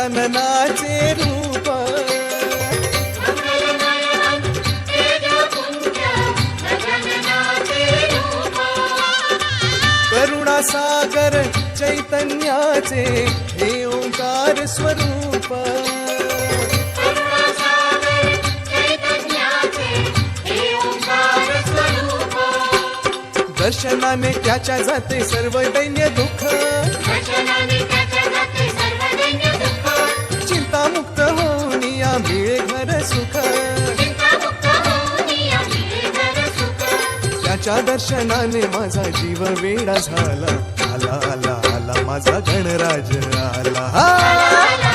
गजाननाचे रूप करुणा सागर चैतन्याचे हे ओंकार स्वरूप दर्शनाने त्याच्या जाते सर्व दैन्य दुःख चिंतामुक्त होऊन या मिळे घर सुख त्याच्या दर्शनाने माझा जीव वेडा झाला आला आला आला माझा गणराज आला